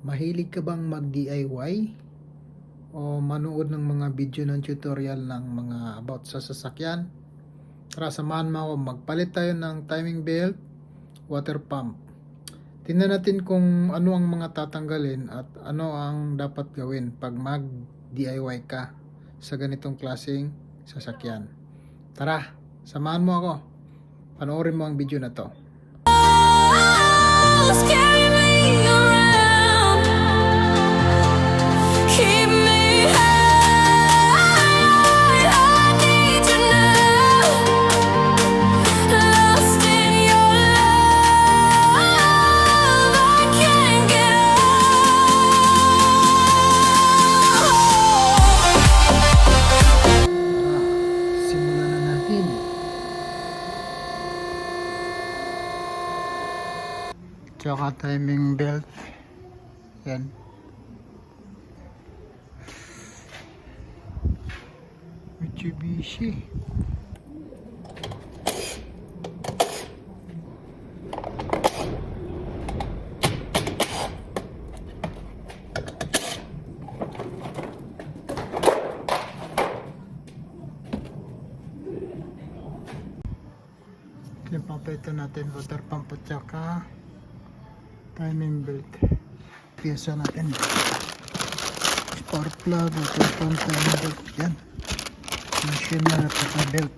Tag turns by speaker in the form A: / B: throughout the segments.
A: Mahilig ka bang mag-DIY o manood ng mga video ng tutorial ng mga about sa sasakyan? Tara, samahan mo ako. Magpalit tayo ng timing belt, water pump. Tingnan natin kung ano ang mga tatanggalin at ano ang dapat gawin pag mag-DIY ka sa ganitong klaseng sasakyan. Tara, samahan mo ako. Panoorin mo ang video na to.
B: Carry me around, keep me high. I need you now, lost in your love. I can't get
A: Simulan na natin. Tsaka timing belt. Yan. Mitsubishi. Papalitan natin water pump at saka timing belt. Piyesa natin. Spark plug, water pump, timing belt. Yan. Machine na at saka belt.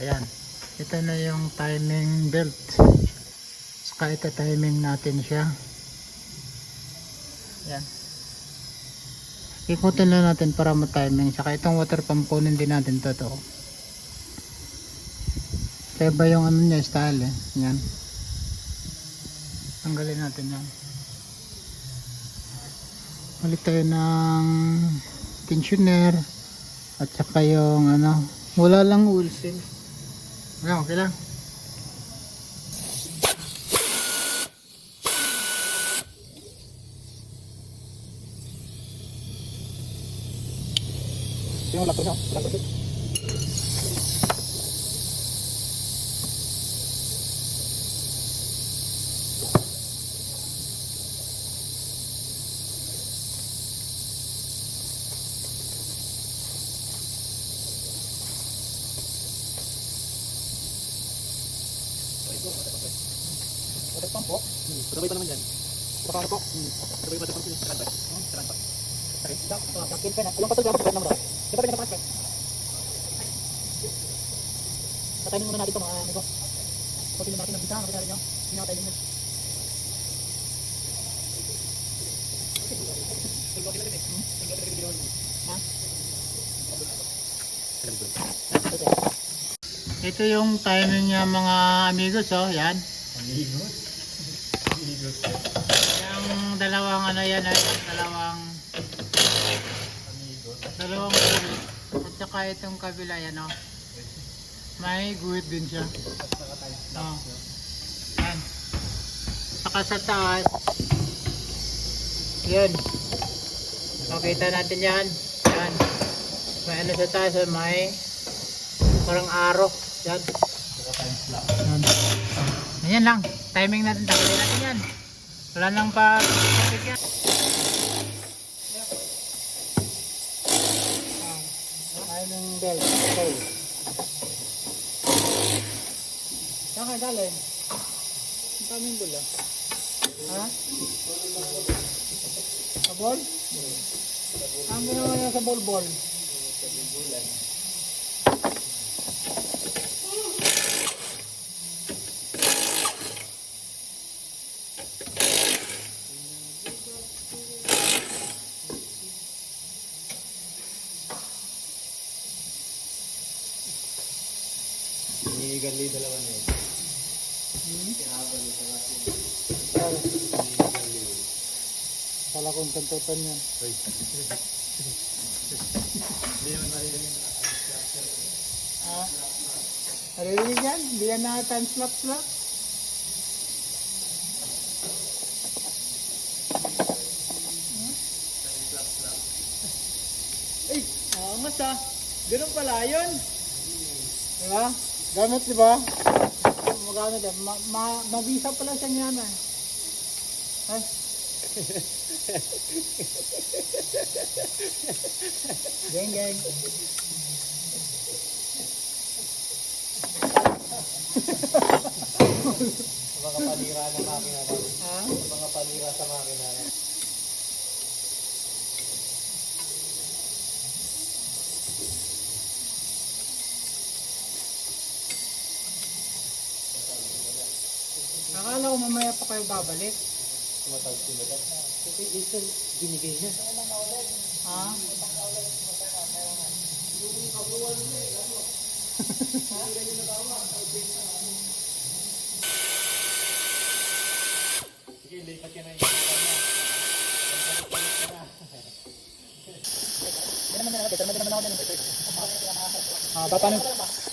A: Ayan. Ito na yung timing belt. Saka ito timing natin siya. Ayan. Ikutin na natin para ma-timing. Saka itong water pump kunin din natin to. Kaya ba yung ano niya style eh. Ayan. Tanggalin natin yan. Ulit tayo ng tensioner. At saka yung ano. Wala lang oil seal. Ayan, okay lang. Yung lakot nyo. Lakot nyo. Water pump po. Sabay pa naman dyan. Saka ano po? Sabay water pump yun. Saka pa. Okay. Sakin pa na. Ilang patol dapat na mo daw. Di ba pinapasok? Patayin muna natin ito mga amigo. Pagpilin natin ng bisa. Makita rin nyo. Pinakatayin nyo. Ito yung timing niya mga amigos, oh, yan. Amigos? Yung dalawang ano yan, dalawang guhit. At saka itong kabila yan, oh. May guhit din siya. Oh. Yan. Saka sa taas. Yun. Makita natin yan. Yan. May ano sa taas, may parang arrow. Yan. Yan. Ayan lang. Timing natin. Tagalin natin yan. Wala nang pa-topic yan. Timing belt. Okay. Saan ka galing? Ang timing belt lang. Ha? Sa ball? Ang ginawa niya sa ball-ball?
C: Gali dalawa na yun.
A: Kala kong kantutan yan.
C: Hindi naman maririnig na
A: Ha? Narinig yan? Hindi yan na time slap.
C: Ay! Angas ah! Ganun pala yun!
A: Diba? Gamit, diba? Magamit yan. Mabisa pala siya niyan eh. Ay. Geng.
C: Mga panira ng makina na.
A: Ha?
C: Mga panira sa makina na.
A: Akala ko mamaya pa kayo babalik.
C: Tumatawag si Madam. Okay, ito binigay niya.
A: Ha?
C: Sige, lipat ka na yung makina na.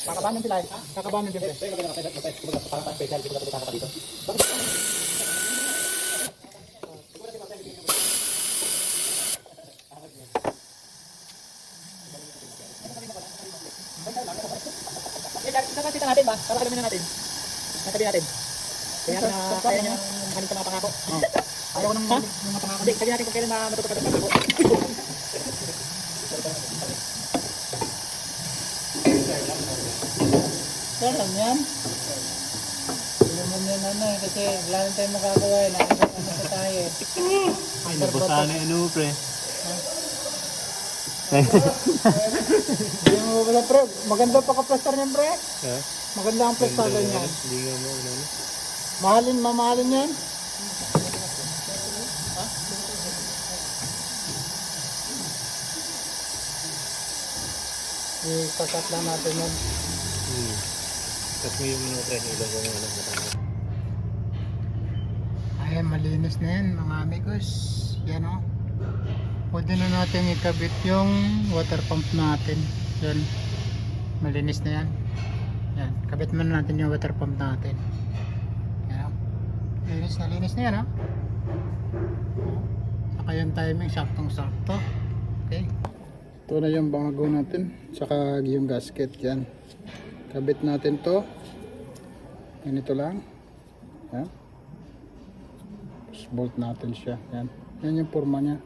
A: Kakabanin sila. Kakabanin din.
C: Kita natin ba? Para kalamin natin. Natabi natin. Kaya na kaya niya mahalin sa mga pangako. Ayaw ko ng mga pangako. Hindi, sabi natin kung kailan na matutupad ang pangako.
A: Saan lang yan? Inuman yan ano eh, kasi wala na tayong magagawa eh. Nakasama sa tayo eh.
C: Ay, nabasa na ano, pre.
A: Hindi mo wala pre. Maganda pa ka-plaster niyan pre.
D: Ha?
A: Maganda ang plaster niyan.
D: Hindi nga mo, ano?
A: Mamahalin yan. Ikakat lang natin yan.
D: Tapos mo yung mga pre, ilang ko ano, matanggal.
A: Ayan, malinis na yan mga amigos. Yan o. Pwede na natin ikabit yung water pump natin. Yan. Malinis na yan. Yan. Kabit muna natin yung water pump natin. Yan o. Linis na yan o. Saka yung timing, saktong-sakto. Okay. Ito na yung bago natin. Saka yung gasket yan. Kabit natin to. Ganito lang. Yan. Tapos bolt natin siya. Yan. Yan yung forma niya.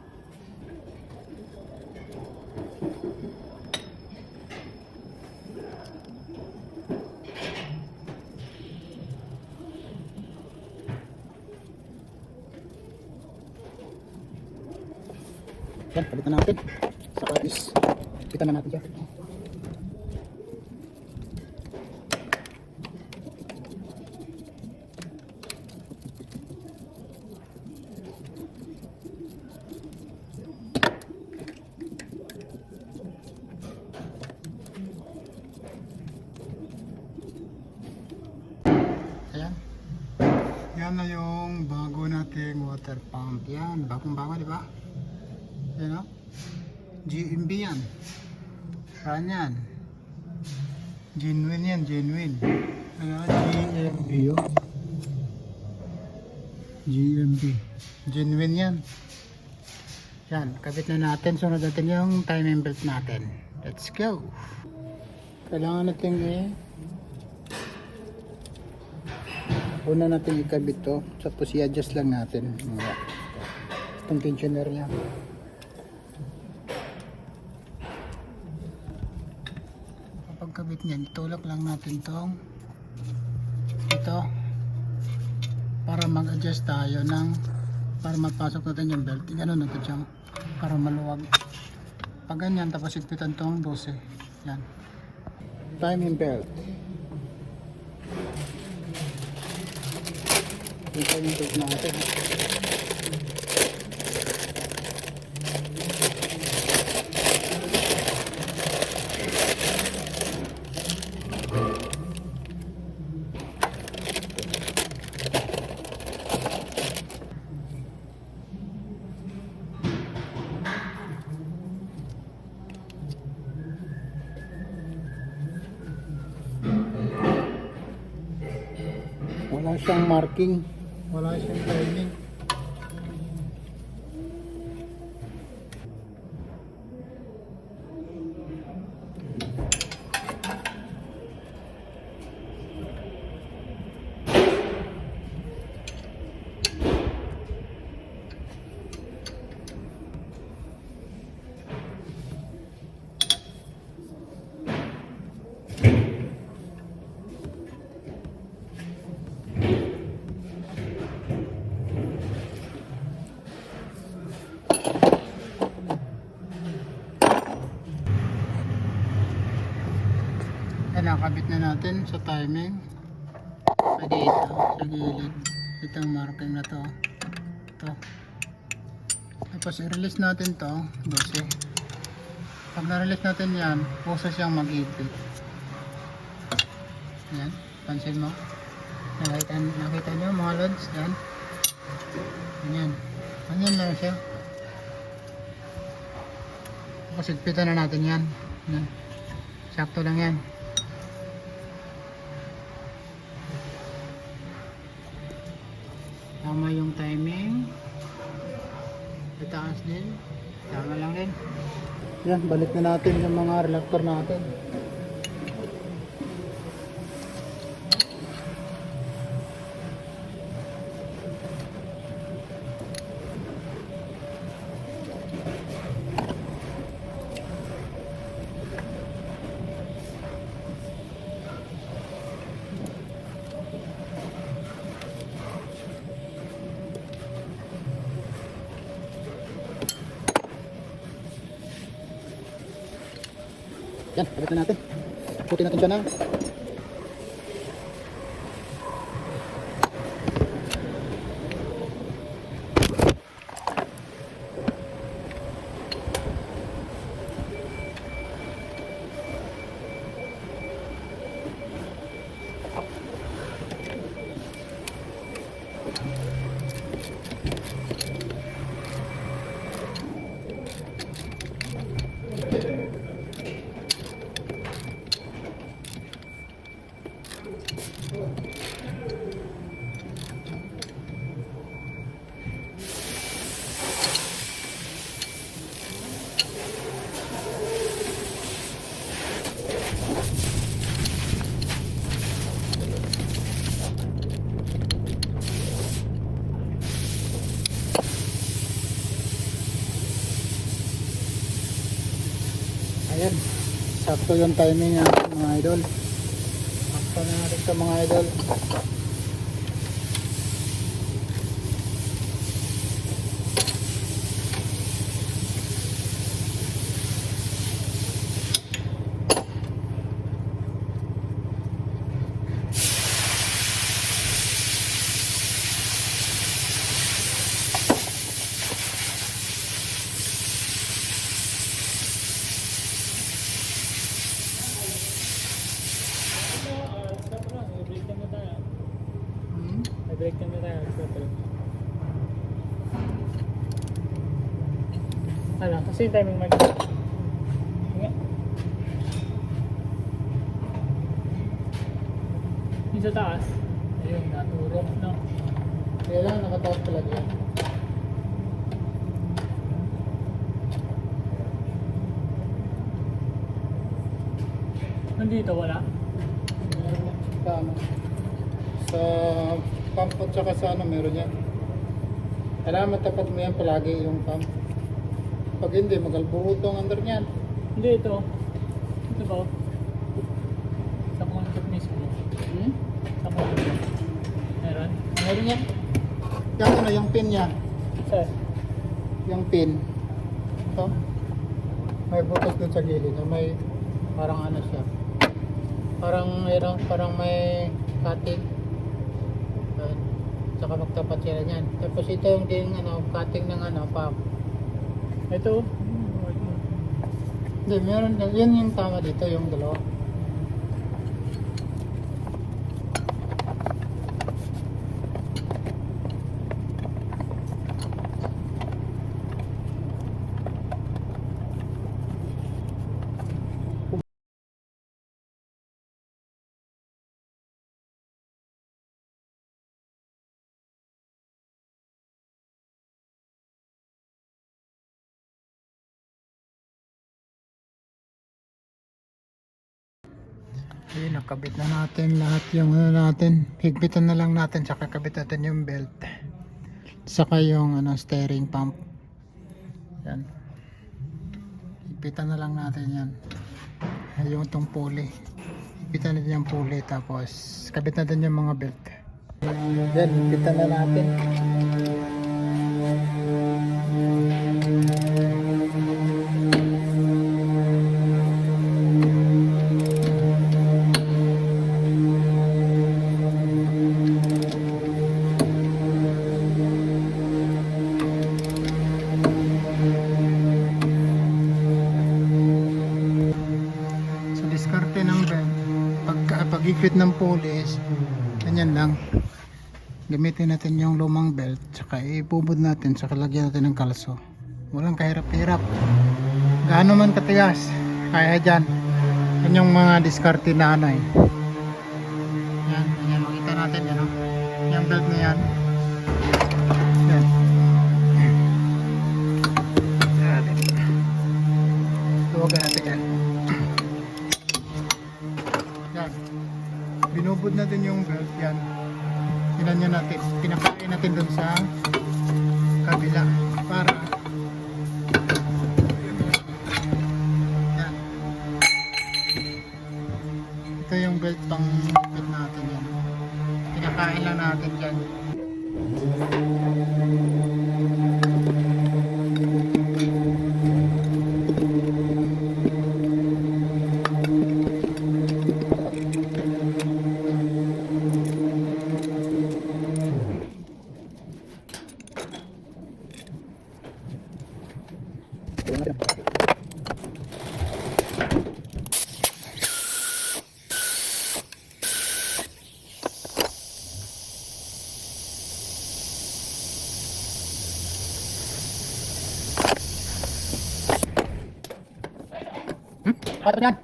A: Yan, kabit na natin. Saka is, kita na natin siya. Ayan. Yan na yung bago nating water pump. Yan, bagong-bago, di ba? Yan o. GMB yan. Saan yan? Genuine yan, genuine. Ano, GMB yun. GMB. Genuine yan. Yan, kabit na natin. Sunod natin yung timing belt natin. Let's go. Kailangan natin una natin ikabit to. Tapos i-adjust lang natin. Itong tensioner niya. Kabit niyan, itulak lang natin tong ito para mag-adjust tayo ng para mapasok natin yung belt. Ganun natin siya para maluwag. Pag ganyan, tapos ikpitan tong 12. Yan. Timing belt. Yung timing belt natin. Wala siyang marking, wala siyang timing. Nakabit na natin sa timing sa dito, sa gilid itong marking na to. Tapos i-release natin to 12. Pag na-release natin yan, puso siyang mag-ipit. Yan, pansin mo, nakita nyo mga lods. Yan, ganyan lang siya. Tapos igpitan na natin yan. Sakto lang yan. Tama yung timing. Itaas din. Tama lang din. Yan, balik na natin yung mga reluctor natin.
C: Yan, kabit na natin. Putin natin siya na. Ayan, sakto yung timing ng mga idol. Sakto na natin sa mga idol.
D: Break kami tayo. Ano, kasi yung timing mag... Yung sa taas. Ayun, naturok na.
C: Kaya lang, nakataas talaga yan.
D: Nandito wala.
C: Sa ano? Sa pump at saka sa ano meron yan. Kailangan matapat mo yan palagi yung pump. Pag hindi, magalbuho tong under niyan.
D: Hindi ito. Ito ba? Sa concept mismo. Sa concept. Meron?
C: Meron yan. Yung ano, yung pin niya.
D: Sir.
C: Yung pin. Ito. May butas dun sa gilid. May parang ano siya. Parang may cutting. Ayan. Saka magtapat sila niyan. Tapos ito yung din ano, cutting ng ano, pump.
D: Ito.
C: Hindi, meron. Yan yung tama dito, yung dalawa. Okay, nakabit na natin lahat yung ano natin. Higpitan na lang natin, saka kabit natin yung belt. Saka yung ano, steering pump. Yan. Higpitan na lang natin yan. Yung itong pulley. Higpitan natin yung pulley, tapos kabit natin yung mga belt. Yan, higpitan na natin. Diskarte ng belt, pag-higpit ng pulley, ganyan lang. Gamitin natin yung lumang belt, saka ibubod natin, saka lagyan natin ng kalso. Walang kahirap-hirap. Gaano man katigas, kaya dyan. Yan yung mga diskarte na ano eh. Yan, makita natin yan o. Yung belt na yan. Yan. Tuwagan natin yan. Yan. Binubod natin yung belt yan. Ilan yan natin. Pinakain natin dun sa kabila para yan. Ito yung belt pang belt natin yan. Pinakain lang natin dyan. Pato yan.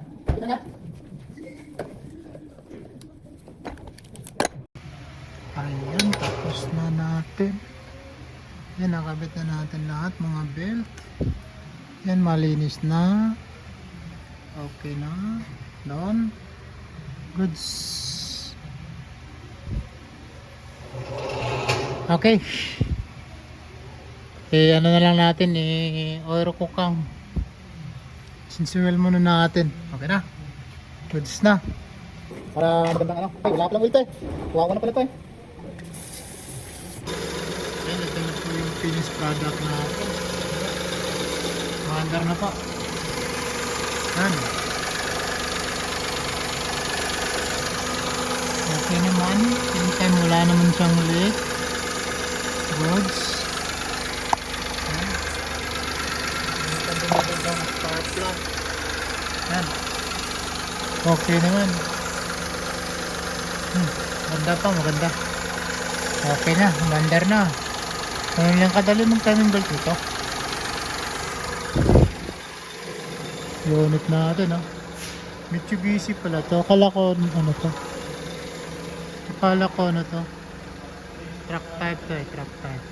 C: Ayan, tapos na natin. Yan, nakabit na natin lahat mga belt. Yan, malinis na. Okay na. Doon. Goods. Okay. Ano na lang natin, oil kukang. Sinsuel muna natin. Okay na. Goods na. Para magandang ano. Ay, wala pa lang ulit eh. Kuha ko na pala ito eh. Ayan, ito na po yung finished product natin. Magandar na po. Yan. Okay naman. Anytime wala naman siyang leak. Goods. Yan. Magandang spark plug. Yan. Okay naman. Maganda pa, maganda. Okay na, mandar na. Ano lang kadali ng timing belt ito? Unit natin, oh. Mitsubishi pala to. Akala ko ano to. Akala ko ano to. Truck type to, truck type.